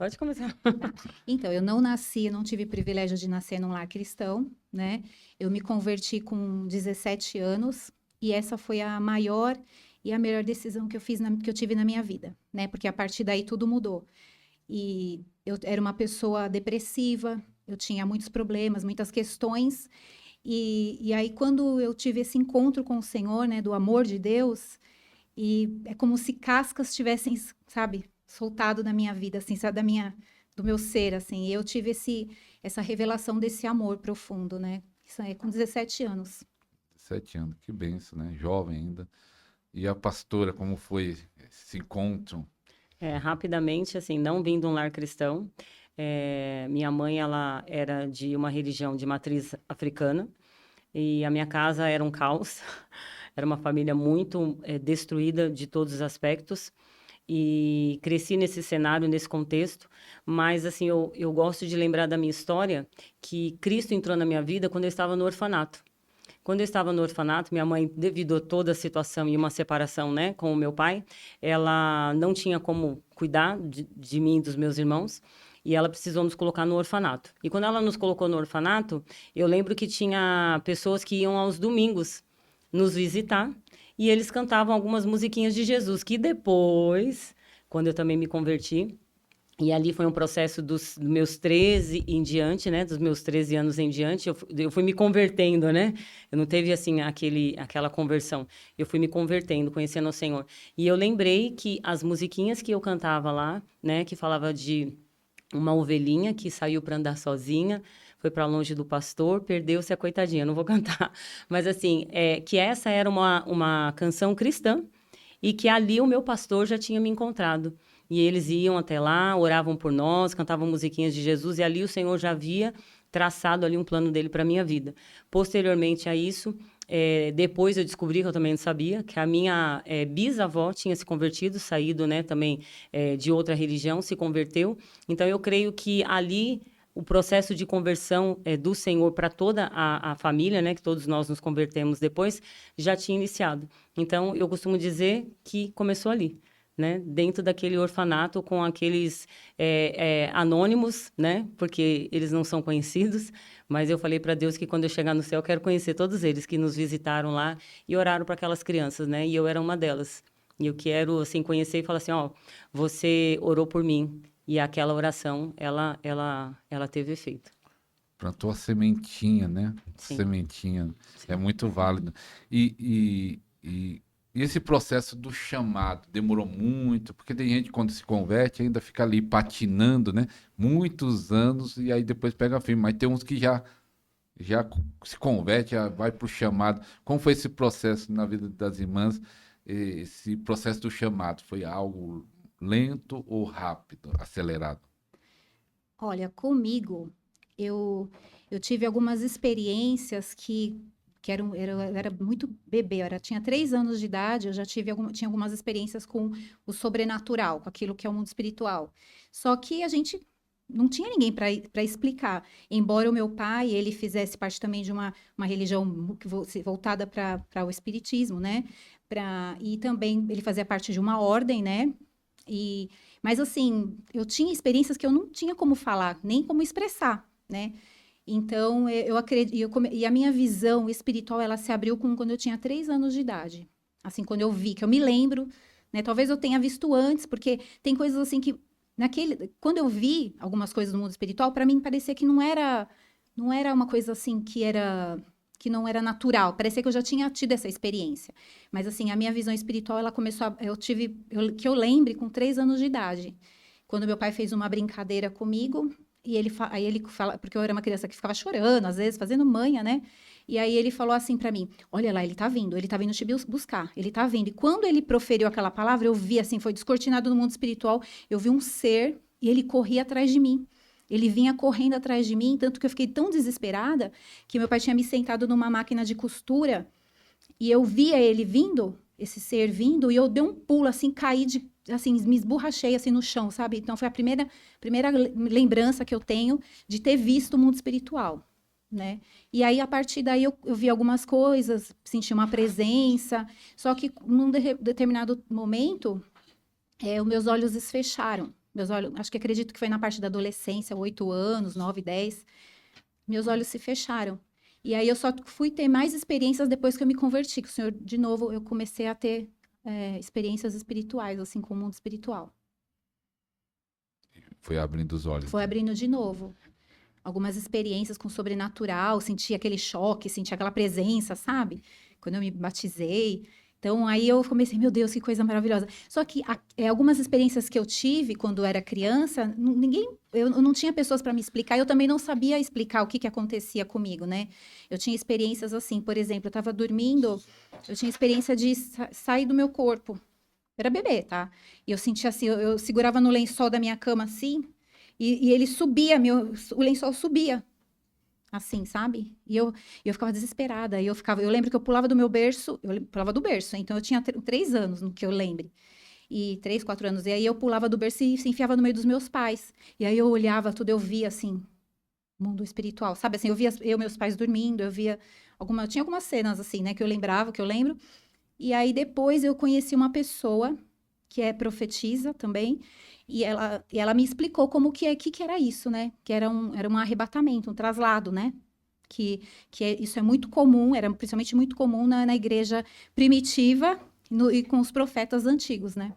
Pode começar. Então, eu não nasci, não tive privilégio de nascer num lar cristão, né? Eu me converti com 17 anos e essa foi a maior e a melhor decisão que eu fiz, que eu tive na minha vida, né? Porque a partir daí tudo mudou. E eu era uma pessoa depressiva, eu tinha muitos problemas, muitas questões. E aí, quando eu tive esse encontro com o Senhor, né, do amor de Deus, e é como se cascas tivessem, sabe, soltado da minha vida, assim, sabe, do meu ser, assim. E eu tive essa revelação desse amor profundo, né? Isso é com 17 anos. 7 anos, que benção, né? Jovem ainda. E a pastora, como foi esse encontro? Rapidamente, assim, não vim de um lar cristão. Minha mãe, ela era de uma religião de matriz africana e a minha casa era um caos. Era uma família muito destruída de todos os aspectos e cresci nesse cenário, nesse contexto. Mas, assim, eu gosto de lembrar da minha história que Cristo entrou na minha vida quando eu estava no orfanato. Quando eu estava no orfanato, minha mãe, devido a toda a situação e uma separação, né, com o meu pai, ela não tinha como cuidar de mim e dos meus irmãos, e ela precisou nos colocar no orfanato. E quando ela nos colocou no orfanato, eu lembro que tinha pessoas que iam aos domingos nos visitar, e eles cantavam algumas musiquinhas de Jesus, que depois, quando eu também me converti, e ali foi um processo dos meus 13 em diante, né? Dos meus 13 anos em diante, eu fui me convertendo, né? Eu não teve, assim, aquela conversão. Eu fui me convertendo, conhecendo o Senhor. E eu lembrei que as musiquinhas que eu cantava lá, né? Que falava de uma ovelhinha que saiu para andar sozinha, foi para longe do pastor, perdeu-se a coitadinha. Não vou cantar. Mas, assim, que essa era uma canção cristã e que ali o meu pastor já tinha me encontrado. E eles iam até lá, oravam por nós, cantavam musiquinhas de Jesus, e ali o Senhor já havia traçado ali um plano dele para a minha vida. Posteriormente a isso, depois eu descobri, que eu também não sabia, que a minha bisavó tinha se convertido, saído, né, também de outra religião, se converteu. Então, eu creio que ali o processo de conversão do Senhor para toda a família, né, que todos nós nos convertemos depois, já tinha iniciado. Então, eu costumo dizer que começou ali, né, dentro daquele orfanato com aqueles anônimos, né, porque eles não são conhecidos, mas eu falei para Deus que quando eu chegar no céu, eu quero conhecer todos eles que nos visitaram lá e oraram para aquelas crianças, né, e eu era uma delas. E eu quero, assim, conhecer e falar assim, ó, você orou por mim, e aquela oração, ela teve efeito. Plantou a sementinha, né? Sim, Sementinha. É sim. muito válido. E esse processo do chamado demorou muito, porque tem gente quando se converte ainda fica ali patinando, né? Muitos anos e aí depois pega firme. Mas tem uns que já se converte, já vai para o chamado. Como foi esse processo na vida das irmãs? Esse processo do chamado foi algo lento ou rápido, acelerado? Olha, comigo, eu, eu tive algumas experiências que eu era muito bebê, tinha 3 anos de idade, eu já tinha algumas experiências com o sobrenatural, com aquilo que é o mundo espiritual. Só que a gente não tinha ninguém para explicar. Embora o meu pai, ele fizesse parte também de uma religião voltada para o espiritismo, né? E também ele fazia parte de uma ordem, né? E, mas assim, eu tinha experiências que eu não tinha como falar, nem como expressar, né? Então, eu acredito, e a minha visão espiritual, ela se abriu quando eu tinha 3 anos de idade. Assim, quando eu vi, que eu me lembro, né? Talvez eu tenha visto antes, porque tem coisas assim que, quando eu vi algumas coisas do mundo espiritual, para mim parecia que não era uma coisa assim que não era natural. Parecia que eu já tinha tido essa experiência. Mas assim, a minha visão espiritual, ela começou que eu lembre com 3 anos de idade. Quando meu pai fez uma brincadeira comigo, e aí ele fala, porque eu era uma criança que ficava chorando, às vezes, fazendo manha, né? E aí ele falou assim para mim: olha lá, ele tá vindo te buscar, ele tá vindo. E quando ele proferiu aquela palavra, eu vi assim, foi descortinado no mundo espiritual, eu vi um ser e ele corria atrás de mim. Ele vinha correndo atrás de mim, tanto que eu fiquei tão desesperada que meu pai tinha me sentado numa máquina de costura e eu via ele vindo, esse ser vindo, e eu dei um pulo, assim, caí assim, me esborrachei, assim, no chão, sabe? Então, foi a primeira lembrança que eu tenho de ter visto o mundo espiritual, né? E aí, a partir daí, eu vi algumas coisas, senti uma presença, só que num determinado momento, os meus olhos Meus olhos, acho que acredito que foi na parte da adolescência, 8 anos, 9, 10. Meus olhos se fecharam. E aí eu só fui ter mais experiências depois que eu me converti. Que o Senhor, de novo, eu comecei a ter experiências espirituais, assim, com o mundo espiritual. Foi abrindo os olhos. Foi abrindo de novo. Algumas experiências com o sobrenatural, senti aquele choque, senti aquela presença, sabe? Quando eu me batizei. Então, aí eu comecei, meu Deus, que coisa maravilhosa. Só que algumas experiências que eu tive quando era criança, eu não tinha pessoas para me explicar, eu também não sabia explicar o que acontecia comigo, né? Eu tinha experiências assim, por exemplo, eu estava dormindo, eu tinha experiência de sair do meu corpo. Eu era bebê, tá? E eu sentia assim, eu segurava no lençol da minha cama assim, e ele subia, o lençol subia. Assim, sabe? E eu ficava desesperada. Eu lembro que eu pulava do meu berço, eu pulava do berço, então eu tinha 3 anos, no que eu lembre. E 3, 4 anos. E aí eu pulava do berço e se enfiava no meio dos meus pais. E aí eu olhava tudo, eu via assim, mundo espiritual, sabe? Assim, eu via meus pais dormindo, tinha algumas cenas assim, né, que eu lembrava, que eu lembro. E aí depois eu conheci uma pessoa que é profetisa também, e ela me explicou como que era isso, né? Que era um arrebatamento, um traslado, né? Isso é muito comum, era principalmente muito comum na igreja primitiva e com os profetas antigos, né?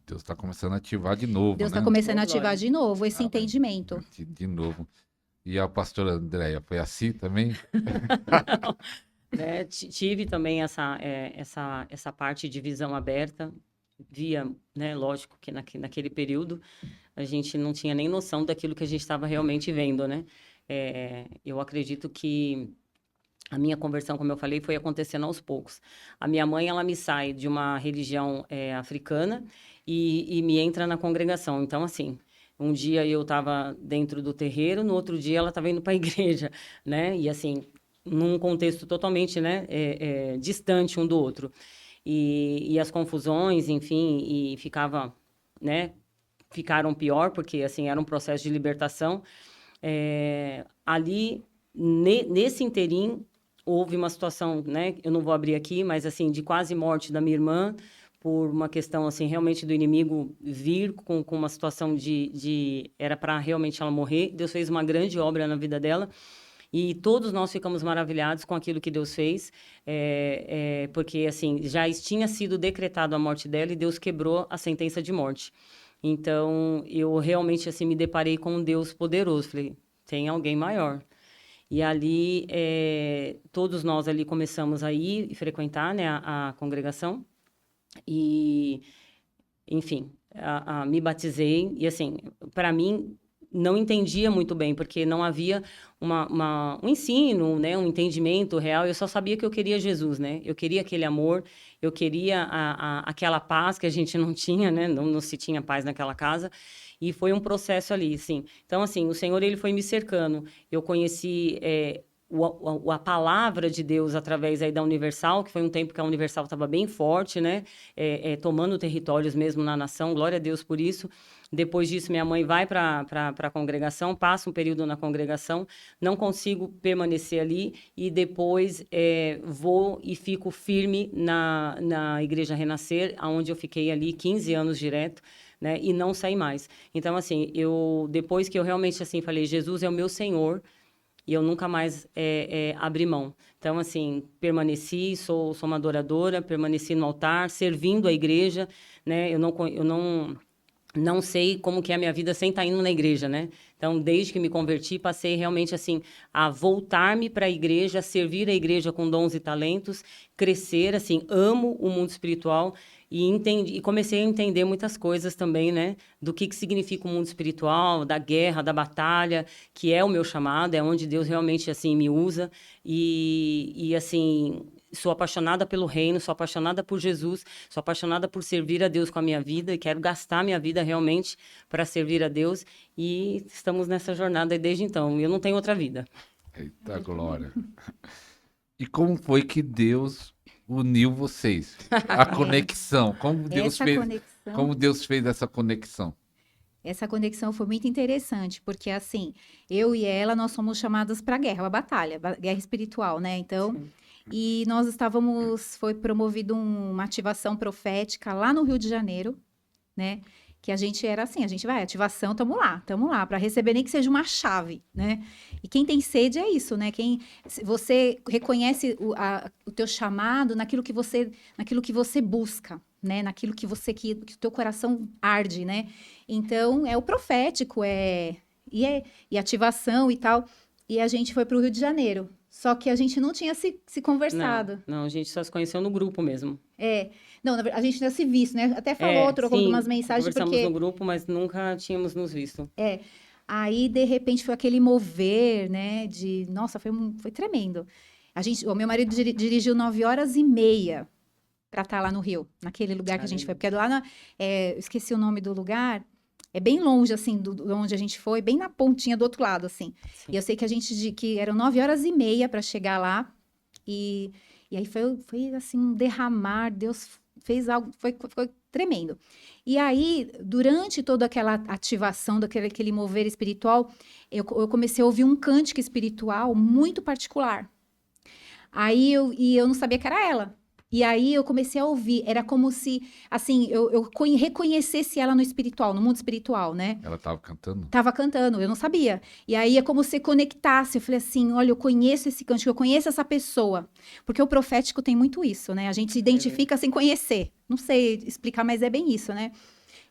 Deus está começando a ativar de novo, Deus né? está começando a Oh, ativar glória. de novo esse entendimento. De novo. E a pastora Andréia, foi assim também? Né? Tive também essa parte de visão aberta, via, né? Lógico que naquele período a gente não tinha nem noção daquilo que a gente estava realmente vendo, né? Eu acredito que a minha conversão, como eu falei, foi acontecendo aos poucos. A minha mãe, ela me sai de uma religião africana e me entra na congregação. Então, assim, um dia eu estava dentro do terreiro, no outro dia ela estava indo para a igreja, né? E assim, num contexto totalmente, né, distante um do outro. E as confusões, enfim, e ficava, né, ficaram pior, porque, assim, era um processo de libertação. Ali, nesse interim, houve uma situação, né, eu não vou abrir aqui, mas, assim, de quase morte da minha irmã, por uma questão, assim, realmente do inimigo vir com uma situação era para realmente ela morrer. Deus fez uma grande obra na vida dela. E todos nós ficamos maravilhados com aquilo que Deus fez, porque, assim, já tinha sido decretado a morte dela e Deus quebrou a sentença de morte. Então, eu realmente, assim, me deparei com um Deus poderoso. Falei, tem alguém maior. E ali, todos nós ali começamos a ir e frequentar, né, a congregação. E, enfim, me batizei. E, assim, para mim, não entendia muito bem, porque não havia um ensino, né, um entendimento real. Eu só sabia que eu queria Jesus, né? Eu queria aquele amor, eu queria aquela paz que a gente não tinha, né? Não se tinha paz naquela casa. E foi um processo ali, sim. Então, assim, o Senhor, ele foi me cercando. Eu conheci a palavra de Deus através aí da Universal, que foi um tempo que a Universal estava bem forte, né? Tomando territórios mesmo na nação. Glória a Deus por isso. Depois disso, minha mãe vai para a congregação, passa um período na congregação, não consigo permanecer ali e depois vou e fico firme na Igreja Renascer, onde eu fiquei ali 15 anos direto, né, e não saí mais. Então, assim, depois que eu realmente assim falei, Jesus é o meu Senhor, e eu nunca mais abri mão. Então, assim, permaneci, sou uma adoradora, permaneci no altar, servindo a igreja, né? Eu não sei como que é a minha vida sem estar indo na igreja, né? Então, desde que me converti, passei realmente, assim, a voltar-me para a igreja, servir a igreja com dons e talentos, crescer, assim, amo o mundo espiritual e comecei a entender muitas coisas também, né? Do que significa o mundo espiritual, da guerra, da batalha, que é o meu chamado, é onde Deus realmente, assim, me usa. Assim, sou apaixonada pelo reino, sou apaixonada por Jesus, sou apaixonada por servir a Deus com a minha vida e quero gastar minha vida realmente para servir a Deus. E estamos nessa jornada desde então. Eu não tenho outra vida. Eita glória. E como foi que Deus uniu vocês? A conexão. Como Deus fez essa conexão? Essa conexão foi muito interessante, porque assim, eu e ela, nós somos chamadas para guerra, uma batalha, guerra espiritual, né? Então, Sim. e foi promovido uma ativação profética lá no Rio de Janeiro, né? Que a gente era assim, a gente vai, ativação, tamo lá, para receber nem que seja uma chave, né? E quem tem sede é isso, né? Se você reconhece o teu chamado naquilo que você busca, né? Naquilo que o teu coração arde, né? Então, é o profético, e ativação e tal. E a gente foi para o Rio de Janeiro. Só que a gente não tinha se conversado. Não, a gente só se conheceu no grupo mesmo. Não, a gente tinha se visto, né? Até falou, trocou Sim, algumas mensagens, conversamos porque... no grupo, mas nunca tínhamos nos visto. Aí, de repente, foi aquele mover, né? Nossa, foi tremendo. O meu marido dirigiu 9h30 para estar lá no Rio, naquele lugar que a gente foi. Porque lá, eu esqueci o nome do lugar, é bem longe, assim, de onde a gente foi, bem na pontinha do outro lado, assim. Sim. E eu sei que eram 9h30 para chegar lá. E aí foi assim, um derramar, Deus fez algo, foi tremendo. E aí, durante toda aquela ativação, daquele mover espiritual, eu comecei a ouvir um cântico espiritual muito particular. Aí eu não sabia que era ela. E aí eu comecei a ouvir, era como se, assim, eu reconhecesse ela no espiritual, no mundo espiritual, né? Ela estava cantando? Tava cantando, eu não sabia. E aí é como se conectasse, eu falei assim, olha, eu conheço esse cântico, eu conheço essa pessoa. Porque o profético tem muito isso, né? A gente identifica sem conhecer. Não sei explicar, mas é bem isso, né?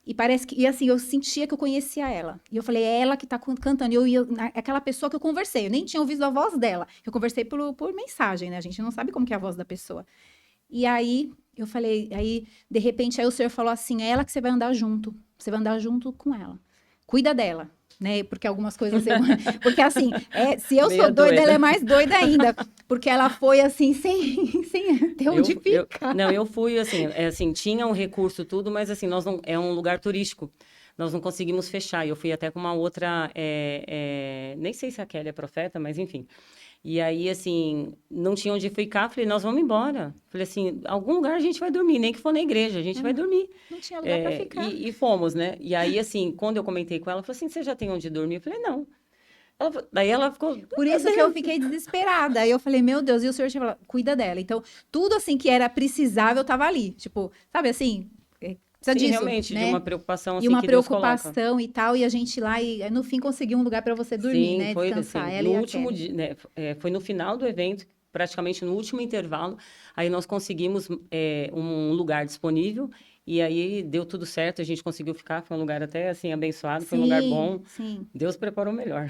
E parece que, e assim, eu sentia que eu conhecia ela. E eu falei, é ela que tá cantando. E aquela pessoa que eu conversei, eu nem tinha ouvido a voz dela. Eu conversei por mensagem, né? A gente não sabe como que é a voz da pessoa. E aí, eu falei, de repente, aí o Senhor falou assim, é ela que você vai andar junto. Você vai andar junto com ela. Cuida dela, né? Porque algumas coisas... Porque assim, se eu sou doida, ela é mais doida ainda. Porque ela foi assim, sem ter onde ficar. Eu fui assim, tinha um recurso tudo, mas assim, é um lugar turístico. Nós não conseguimos fechar. E eu fui até com uma outra... nem sei se a Kelly é profeta, mas enfim... E aí, assim, não tinha onde ficar. Falei, nós vamos embora. Falei assim, algum lugar a gente vai dormir, nem que for na igreja, a gente vai dormir. Não tinha lugar pra ficar. E fomos, né? E aí, assim, quando eu comentei com ela, ela falou assim, você já tem onde dormir? Eu falei, não. Daí ela ficou... Por isso que eu fiquei desesperada. Aí eu falei, meu Deus, e o Senhor tinha falado, cuida dela. Então, tudo assim que era precisável, tava ali. Tipo, sabe assim... Sim, disso, realmente, né? de uma preocupação assim e uma que Deus preocupação coloca. e tal, e a gente lá, e no fim conseguiu um lugar para você dormir, Sim, né? foi Descansar, assim, ela no e a último Kelly. dia, né, foi no final do evento, praticamente no último intervalo, aí nós conseguimos um lugar disponível, e aí deu tudo certo, a gente conseguiu ficar, foi um lugar até assim abençoado, foi um lugar bom, Sim. Deus preparou melhor.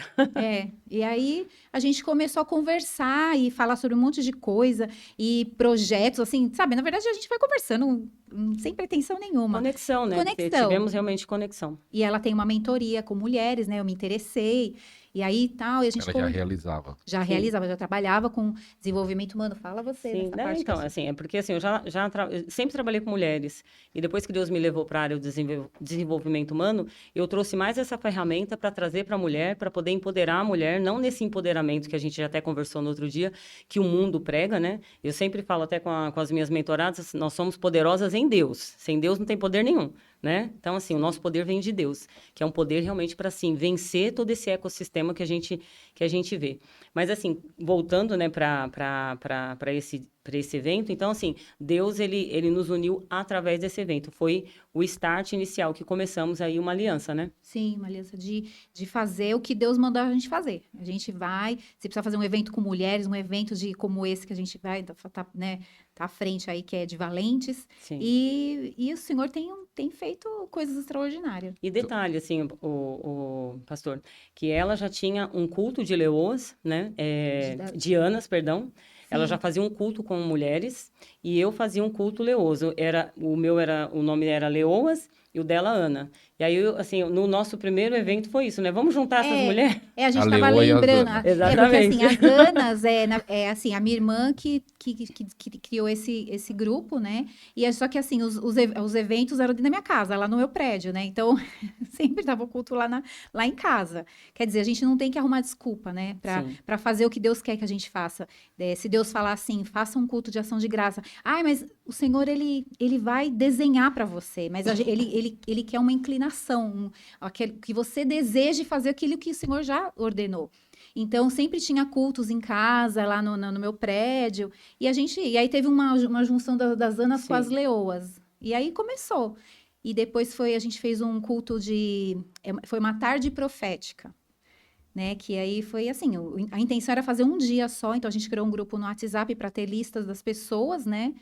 E aí a gente começou a conversar e falar sobre um monte de coisa e projetos, assim, sabe? Na verdade, a gente vai conversando sem pretensão nenhuma. Conexão, né? Tivemos realmente conexão. E ela tem uma mentoria com mulheres, né? Eu me interessei. E aí tal, e a gente... Ela já realizava. Já realizava, já trabalhava com desenvolvimento humano. Fala você Sim, nessa parte. então, assim, é porque assim, eu sempre trabalhei com mulheres. E depois que Deus me levou para a área do desenvolvimento humano, eu trouxe mais essa ferramenta para trazer para a mulher, para poder empoderar a mulher, não nesse empoderamento que a gente já até conversou no outro dia, que o mundo prega, né? Eu sempre falo até com as minhas mentoradas, nós somos poderosas em Deus. Sem Deus não tem poder nenhum. Né? Então, assim, o nosso poder vem de Deus, que é um poder realmente para, assim, vencer todo esse ecossistema que a gente vê. Mas, assim, voltando, né, para esse evento, então, assim, Deus, ele nos uniu através desse evento. Foi o start inicial, que começamos aí uma aliança, né? Sim, uma aliança de fazer o que Deus mandou a gente fazer. A gente vai, se precisar fazer um evento com mulheres, um evento como esse que a gente vai, né, tá à frente aí, que é de Valentes. Sim. E o Senhor tem feito coisas extraordinárias. E detalhe, assim, o pastor, que ela já tinha um culto de leoas, né? Dianas, perdão. Sim. Ela já fazia um culto com mulheres e eu fazia um culto leoso. O nome era Leoas e o dela Ana. E aí, assim, no nosso primeiro evento foi isso, né? Vamos juntar essas mulheres? A gente estava lembrando. Exatamente. Porque, assim, as Anas, assim, a minha irmã que criou esse grupo, né? E só que, assim, os eventos eram dentro da minha casa, lá no meu prédio, né? Então, sempre dava o culto lá em casa. Quer dizer, a gente não tem que arrumar desculpa, né? Para fazer o que Deus quer que a gente faça. Se Deus falar assim, faça um culto de ação de graça. Ai, mas o Senhor, ele vai desenhar para você, mas ele quer uma inclinação, que você deseje fazer aquilo que o Senhor já ordenou. Então, sempre tinha cultos em casa, lá no meu prédio, e aí teve uma junção das Anas com as Leoas, e aí começou. E depois a gente fez um culto foi uma tarde profética, né? Que aí foi assim, a intenção era fazer um dia só, então a gente criou um grupo no WhatsApp para ter listas das pessoas, né?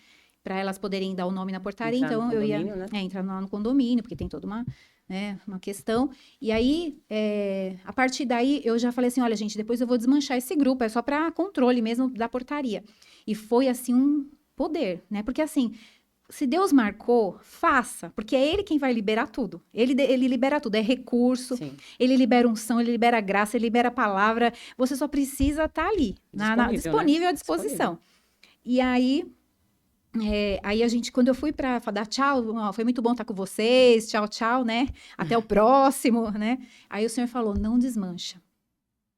Para elas poderem dar o nome na portaria. Entrar Então no eu ia condomínio, né? entrar lá no condomínio, porque tem toda uma questão. E aí, a partir daí, eu já falei assim, olha, gente, depois eu vou desmanchar esse grupo, é só para controle mesmo da portaria. E foi, assim, um poder, né? Porque, assim, se Deus marcou, faça, porque é Ele quem vai liberar tudo. Ele libera tudo, é recurso, Sim. Ele libera unção, Ele libera graça, Ele libera palavra. Você só precisa estar ali, disponível à disposição. E aí... aí a gente, quando eu fui para dar tchau, ó, foi muito bom estar com vocês, tchau, tchau, né? Até o próximo, né? Aí o senhor falou, não desmancha.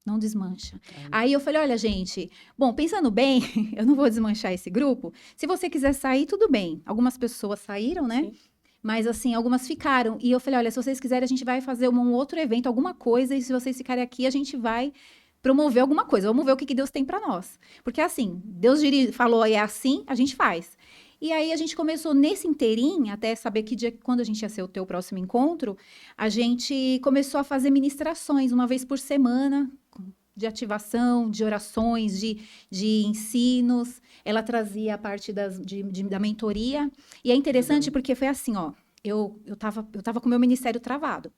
Não desmancha. Aí eu falei, olha, gente, bom, pensando bem, eu não vou desmanchar esse grupo. Se você quiser sair, tudo bem. Algumas pessoas saíram, né? Sim. Mas, assim, algumas ficaram. E eu falei, olha, se vocês quiserem, a gente vai fazer um outro evento, alguma coisa. E se vocês ficarem aqui, a gente vai promover alguma coisa. Vamos ver o que Deus tem para nós. Porque, assim, Deus falou, é assim, a gente faz. E aí, a gente começou nesse inteirinho, até saber que dia, quando a gente ia ser o teu próximo encontro, a gente começou a fazer ministrações uma vez por semana, de ativação, de orações, de ensinos. Ela trazia a parte da mentoria. E é interessante porque foi assim, ó, eu tava com o meu ministério travado.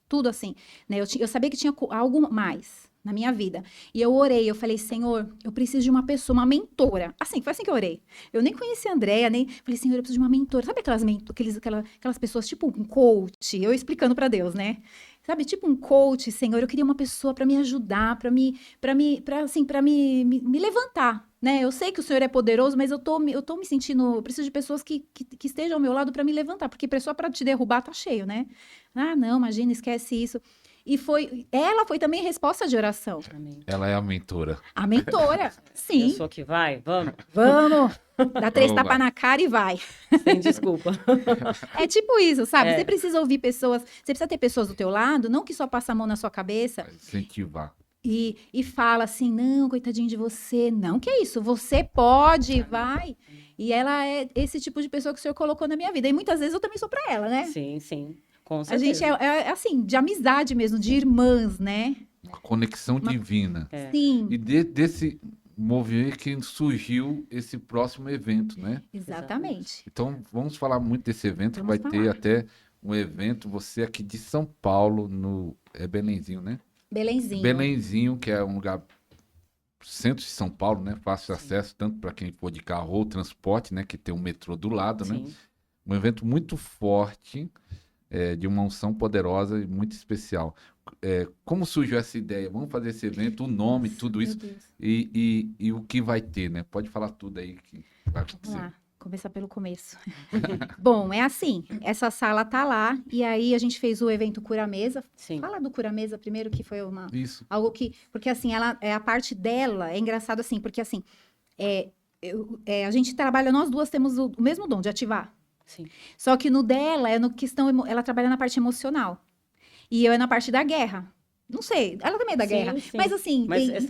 Tudo assim, né? Eu sabia que tinha algo mais na minha vida. E eu orei, eu falei, Senhor, eu preciso de uma pessoa, uma mentora. Assim, foi assim que eu orei. Eu nem conhecia a Andréia, nem... Falei, Senhor, eu preciso de uma mentora. Sabe aquelas pessoas, tipo um coach? Eu explicando pra Deus, né? Sabe, tipo um coach, Senhor, eu queria uma pessoa para me ajudar, para me levantar, né? Eu sei que o Senhor é poderoso, mas eu tô me sentindo, eu preciso de pessoas que estejam ao meu lado para me levantar, porque pessoa para te derrubar tá cheio, né? Ah, não, imagina, esquece isso. E ela foi também resposta de oração. Amém. Ela é a mentora. A mentora, sim. Pessoa que vai, vamos. Vamos. Dá 3 tapas na cara e vai. Sem desculpa. É tipo isso, sabe? Você precisa ouvir pessoas, você precisa ter pessoas do teu lado, não que só passa a mão na sua cabeça. Vai incentivar. E fala assim, não, coitadinho de você. Não, que é isso, você pode, vai. E ela é esse tipo de pessoa que o Senhor colocou na minha vida. E muitas vezes eu também sou pra ela, né? Sim, sim. Com A gente certeza. é assim, de amizade mesmo, de irmãs, né? Uma conexão divina. Sim. E desse movimento que surgiu esse próximo evento, né? Exatamente. Então, vamos falar muito desse evento, Vamos que vai ter até um evento, você aqui de São Paulo, é Belenzinho, né? Belenzinho. Belenzinho, que é um lugar centro de São Paulo, né? Fácil acesso, tanto para quem for de carro ou transporte, né? Que tem um metrô do lado, né? Sim. Um evento muito forte, de uma unção poderosa e muito especial. Como surgiu essa ideia? Vamos fazer esse evento, o nome, tudo isso, e o que vai ter, né? Pode falar tudo aí que vai acontecer. Vamos lá, começar pelo começo. Bom, é assim, essa sala tá lá, e aí a gente fez o evento Cura Mesa. Sim. Fala do Cura Mesa primeiro, que foi Isso. algo que... Porque assim, a parte dela é engraçado assim, porque assim, a gente trabalha, nós duas temos o mesmo dom de ativar. Sim. Só que no dela, ela trabalha na parte emocional. E eu é na parte da guerra. Não sei, ela também é da guerra. Sim. Mas assim... Mas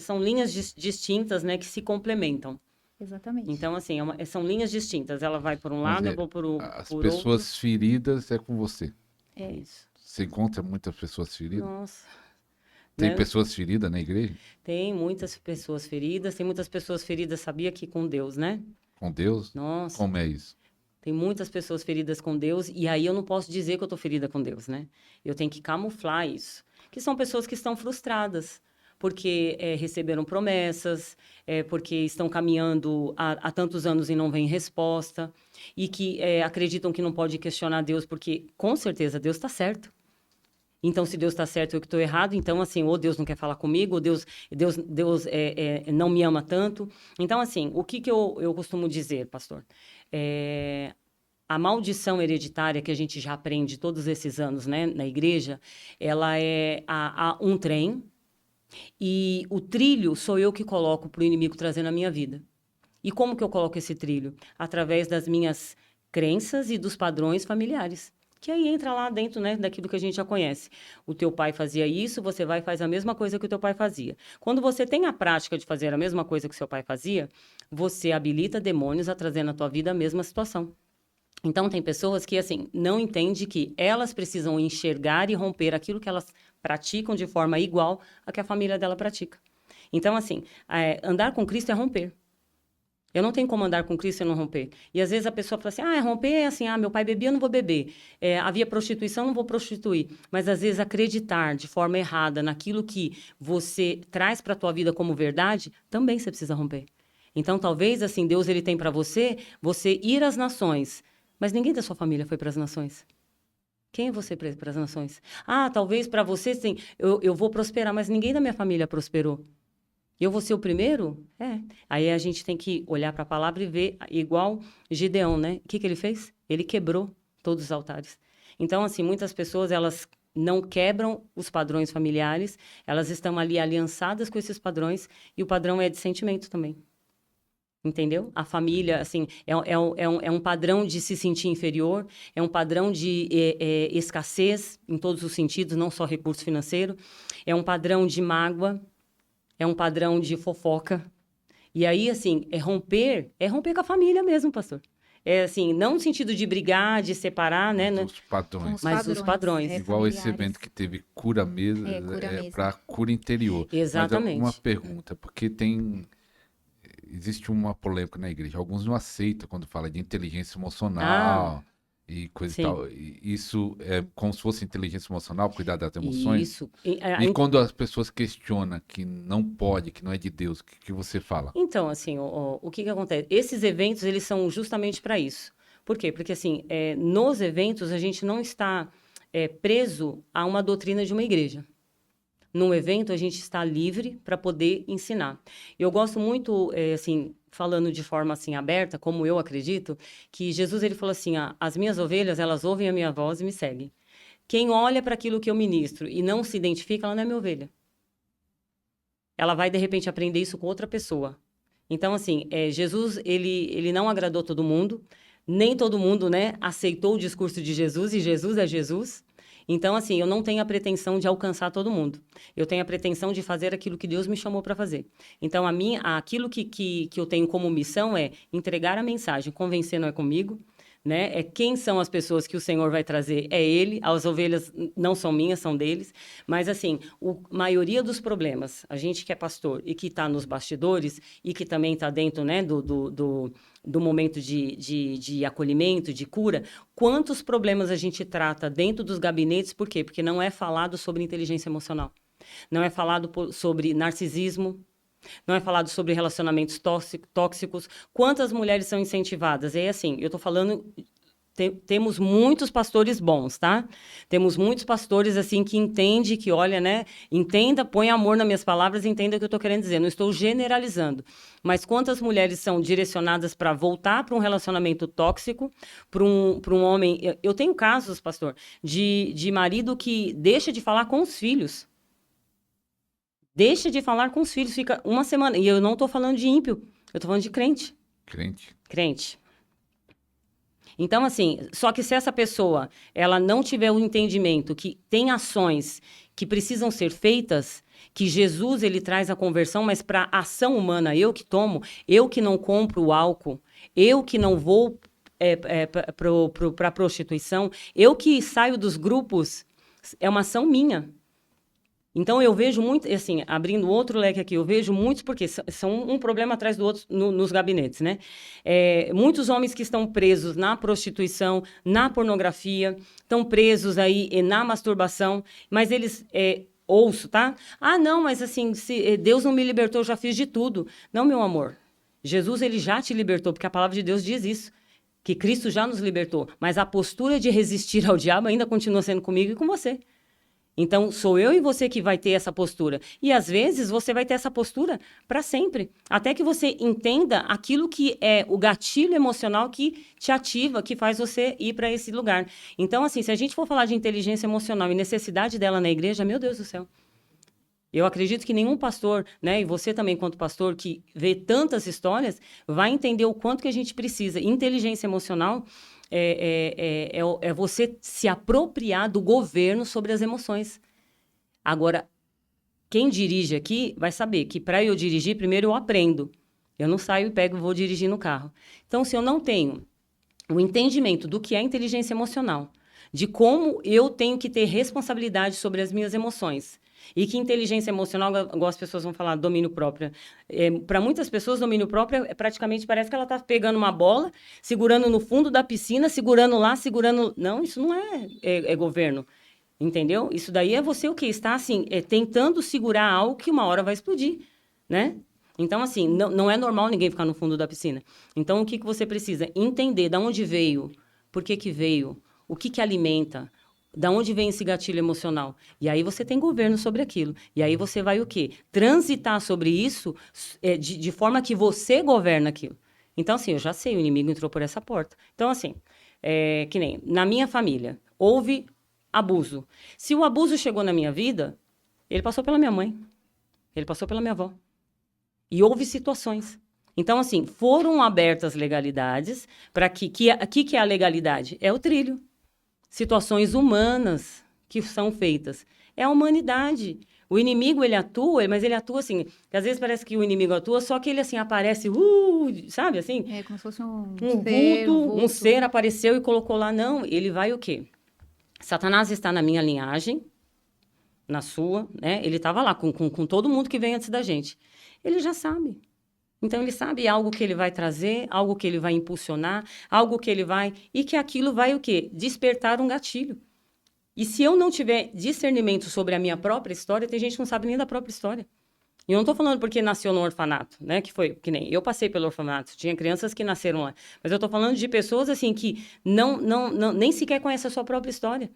são linhas distintas, né, que se complementam. Exatamente. Então, assim, são linhas distintas. Ela vai por um lado, eu vou por outro. As pessoas feridas é com você. É isso. Você encontra muitas pessoas feridas? Nossa. Tem pessoas feridas na igreja? Tem muitas pessoas feridas. Tem muitas pessoas feridas, sabia que com Deus, né? Com Deus? Nossa. Como é isso? Tem muitas pessoas feridas com Deus, e aí eu não posso dizer que eu tô ferida com Deus, né? Eu tenho que camuflar isso. Que são pessoas que estão frustradas, porque receberam promessas, porque estão caminhando há tantos anos e não vem resposta, e que acreditam que não pode questionar Deus, porque com certeza Deus está certo. Então, se Deus está certo, eu que estou errado. Então, assim, ou Deus não quer falar comigo, ou Deus não me ama tanto. Então, assim, o que eu costumo dizer, pastor? A maldição hereditária que a gente já aprende todos esses anos, né, na igreja, ela é um trem, e o trilho sou eu que coloco para o inimigo trazer na minha vida. E como que eu coloco esse trilho? Através das minhas crenças e dos padrões familiares. Que aí entra lá dentro, né, daquilo que a gente já conhece. O teu pai fazia isso, você vai e faz a mesma coisa que o teu pai fazia. Quando você tem a prática de fazer a mesma coisa que o seu pai fazia, você habilita demônios a trazer na tua vida a mesma situação. Então, tem pessoas que, assim, não entendem que elas precisam enxergar e romper aquilo que elas praticam de forma igual a que a família dela pratica. Então, assim, andar com Cristo é romper. Eu não tenho como andar com Cristo e não romper. E às vezes a pessoa fala assim, romper é assim, meu pai bebia, eu não vou beber. Havia prostituição, não vou prostituir. Mas às vezes acreditar de forma errada naquilo que você traz para a tua vida como verdade, também você precisa romper. Então, talvez, assim, Deus ele tem para você ir às nações. Mas ninguém da sua família foi para as nações. Quem é você para as nações? Talvez para você, sim, eu vou prosperar, mas ninguém da minha família prosperou. Eu vou ser o primeiro? Aí a gente tem que olhar para a palavra e ver, igual Gideão, né? O que ele fez? Ele quebrou todos os altares. Então, assim, muitas pessoas, elas não quebram os padrões familiares, elas estão ali aliançadas com esses padrões, e o padrão é de sentimento também. Entendeu? A família, assim, é um padrão de se sentir inferior, é um padrão de escassez em todos os sentidos, não só recurso financeiro, é um padrão de mágoa, é um padrão de fofoca. E aí, assim, romper com a família mesmo, pastor. Assim, não no sentido de brigar, de separar, né? Os padrões. Mas os padrões. Igual esse evento que teve cura mesmo, para cura interior. Exatamente. Mas uma pergunta, porque existe uma polêmica na igreja. Alguns não aceitam quando fala de inteligência emocional e coisa e tal. Isso é como se fosse inteligência emocional, cuidar das emoções? Isso. E quando as pessoas questionam que não pode, que não é de Deus, o que você fala? Então, assim, o que acontece? Esses eventos, eles são justamente para isso. Por quê? Porque, assim, nos eventos, a gente não está preso a uma doutrina de uma igreja. Num evento, a gente está livre para poder ensinar. Eu gosto muito, assim, falando de forma assim aberta, como eu acredito, que Jesus ele falou assim: as minhas ovelhas, elas ouvem a minha voz e me seguem. Quem olha para aquilo que eu ministro e não se identifica, ela não é minha ovelha. Ela vai, de repente, aprender isso com outra pessoa. Então, assim, Jesus, ele não agradou todo mundo, nem todo mundo, né, aceitou o discurso de Jesus, e Jesus é Jesus. Então, assim, eu não tenho a pretensão de alcançar todo mundo. Eu tenho a pretensão de fazer aquilo que Deus me chamou para fazer. Então, aquilo que eu tenho como missão é entregar a mensagem. Convencer não é comigo, né? Quem são as pessoas que o Senhor vai trazer? É Ele. As ovelhas não são minhas, são deles. Mas, assim, a maioria dos problemas, a gente que é pastor e que está nos bastidores e que também está dentro, né, do momento de acolhimento, de cura, quantos problemas a gente trata dentro dos gabinetes, por quê? Porque não é falado sobre inteligência emocional, não é falado sobre narcisismo, não é falado sobre relacionamentos tóxicos, quantas mulheres são incentivadas? É assim, eu estou falando... Temos muitos pastores bons, tá? Temos muitos pastores, assim, que entendem, que olha, né? Entenda, põe amor nas minhas palavras e entenda o que eu estou querendo dizer. Não estou generalizando. Mas quantas mulheres são direcionadas para voltar para um relacionamento tóxico, para um homem... Eu tenho casos, pastor, de marido que deixa de falar com os filhos. Deixa de falar com os filhos, fica uma semana. E eu não estou falando de ímpio, eu estou falando de crente. Crente. Então, assim, só que se essa pessoa, ela não tiver o entendimento que tem ações que precisam ser feitas, que Jesus, ele traz a conversão, mas para a ação humana, eu que tomo, eu que não compro o álcool, eu que não vou para a prostituição, eu que saio dos grupos, é uma ação minha. Então, eu vejo muito, assim, abrindo outro leque aqui, eu vejo muitos, porque são um problema atrás do outro nos gabinetes, né? Muitos homens que estão presos na prostituição, na pornografia, estão presos aí na masturbação, mas eles... ouço, tá? Não, mas assim, se Deus não me libertou, eu já fiz de tudo. Não, meu amor. Jesus, ele já te libertou, porque a palavra de Deus diz isso, que Cristo já nos libertou. Mas a postura de resistir ao diabo ainda continua sendo comigo e com você. Então, sou eu e você que vai ter essa postura. E, às vezes, você vai ter essa postura para sempre. Até que você entenda aquilo que é o gatilho emocional que te ativa, que faz você ir para esse lugar. Então, assim, se a gente for falar de inteligência emocional e necessidade dela na igreja, meu Deus do céu. Eu acredito que nenhum pastor, né, e você também, quanto pastor, que vê tantas histórias, vai entender o quanto que a gente precisa. Inteligência emocional... É você se apropriar do governo sobre as emoções. Agora, quem dirige aqui vai saber que para eu dirigir, primeiro eu aprendo. Eu não saio e pego e vou dirigir no carro. Então, se eu não tenho o entendimento do que é inteligência emocional, de como eu tenho que ter responsabilidade sobre as minhas emoções. E que inteligência emocional, igual as pessoas vão falar, domínio próprio. Para muitas pessoas, domínio próprio praticamente parece que ela está pegando uma bola, segurando no fundo da piscina, segurando lá, segurando... Não, isso não é governo, entendeu? Isso daí é você o quê? Está, assim, tentando segurar algo que uma hora vai explodir, né? Então, assim, não é normal ninguém ficar no fundo da piscina. Então, o que você precisa? Entender de onde veio, por que veio, o que alimenta, da onde vem esse gatilho emocional? E aí você tem governo sobre aquilo. E aí você vai o quê? Transitar sobre isso de forma que você governa aquilo. Então, assim, eu já sei, o inimigo entrou por essa porta. Então, assim, que nem na minha família, houve abuso. Se o abuso chegou na minha vida, ele passou pela minha mãe. Ele passou pela minha avó. E houve situações. Então, assim, foram abertas legalidades para que é a legalidade? É o trilho. Situações humanas que são feitas. É a humanidade. O inimigo, ele atua, mas ele atua assim, que às vezes parece que o inimigo atua, só que ele assim aparece, sabe assim? É como se fosse um vulto, um vulto. ser apareceu e colocou lá. Não, ele vai o quê? Satanás está na minha linhagem, na sua, né? Ele estava lá com todo mundo que vem antes da gente. Ele já sabe. Então, ele sabe algo que ele vai trazer, algo que ele vai impulsionar, algo que ele vai... E que aquilo vai o quê? Despertar um gatilho. E se eu não tiver discernimento sobre a minha própria história, tem gente que não sabe nem da própria história. E eu não estou falando porque nasceu no orfanato, né? Que foi, que nem eu passei pelo orfanato, tinha crianças que nasceram lá. Mas eu estou falando de pessoas, assim, que nem sequer conhecem a sua própria história.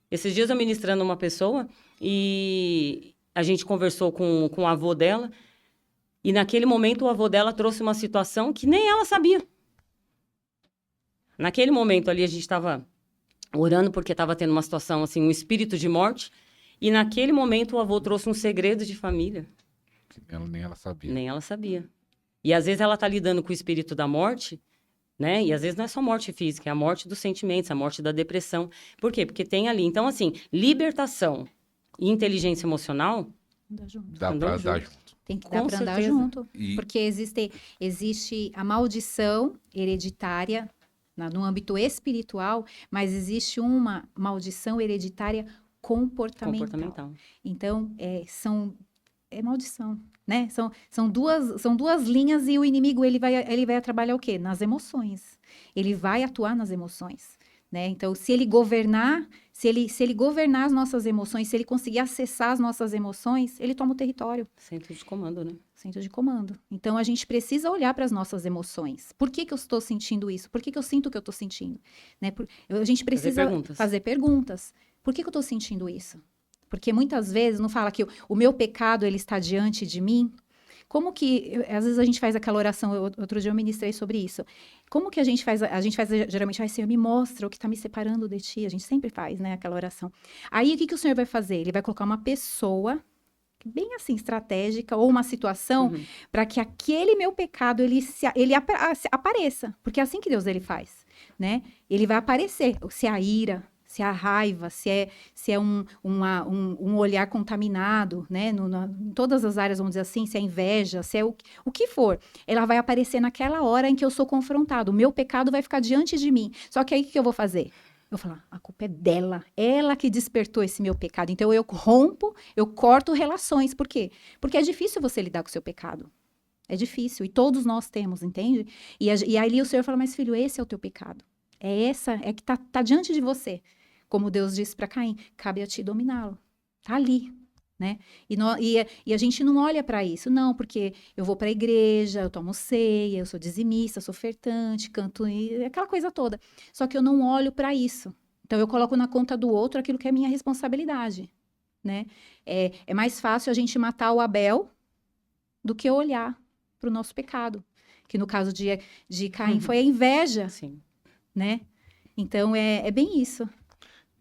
Esses dias eu ministrando uma pessoa e a gente conversou com o avô dela. E naquele momento o avô dela trouxe uma situação que nem ela sabia. Naquele momento ali a gente estava orando porque estava tendo uma situação assim, um espírito de morte. E naquele momento o avô trouxe um segredo de família. Que nem ela sabia. Nem ela sabia. E às vezes ela está lidando com o espírito da morte, né? E às vezes não é só morte física, é a morte dos sentimentos, a morte da depressão. Por quê? Porque tem ali. Então, assim, libertação e inteligência emocional... Andar junto. Dá para andar junto. Tem que dar Com para andar certeza. junto. E- Porque existe a maldição hereditária no âmbito espiritual, mas existe uma maldição hereditária comportamental. Então, é maldição, né? São duas linhas e o inimigo ele vai trabalhar o quê? Nas emoções. Ele vai atuar nas emoções. Né? Então, se ele governar as nossas emoções, se ele conseguir acessar as nossas emoções, ele toma o território. Centro de comando, né? Centro de comando. Então, a gente precisa olhar para as nossas emoções. Por que eu estou sentindo isso? Por que eu sinto o que eu estou sentindo? Né? A gente precisa fazer perguntas. Por que eu estou sentindo isso? Porque muitas vezes, não fala que o meu pecado ele está diante de mim. Como que, às vezes a gente faz aquela oração, outro dia eu ministrei sobre isso. Como que a gente faz geralmente, Senhor, me mostra o que está me separando de ti. A gente sempre faz, né, aquela oração. Aí, o que o Senhor vai fazer? Ele vai colocar uma pessoa, bem assim, estratégica, ou uma situação, para que aquele meu pecado, ele apareça. Porque é assim que Deus, ele faz, né? Ele vai aparecer, se a ira... se é a raiva, se é um olhar contaminado, né? Em todas as áreas, vamos dizer assim, se é inveja, se é o que for. Ela vai aparecer naquela hora em que eu sou confrontado. O meu pecado vai ficar diante de mim. Só que aí, o que eu vou fazer? Eu vou falar, a culpa é dela. Ela que despertou esse meu pecado. Então, eu rompo, eu corto relações. Por quê? Porque é difícil você lidar com o seu pecado. É difícil. E todos nós temos, entende? E aí o Senhor fala, mas filho, esse é o teu pecado. É que tá diante de você. Como Deus disse para Caim, cabe a ti dominá-lo. Tá ali, né? E a gente não olha para isso, não, porque eu vou para a igreja, eu tomo ceia, eu sou dizimista, sou ofertante, canto, aquela coisa toda. Só que eu não olho para isso. Então, eu coloco na conta do outro aquilo que é minha responsabilidade, né? É mais fácil a gente matar o Abel do que olhar para o nosso pecado. Que no caso de Caim foi a inveja, Sim. né? Então, é bem isso.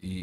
E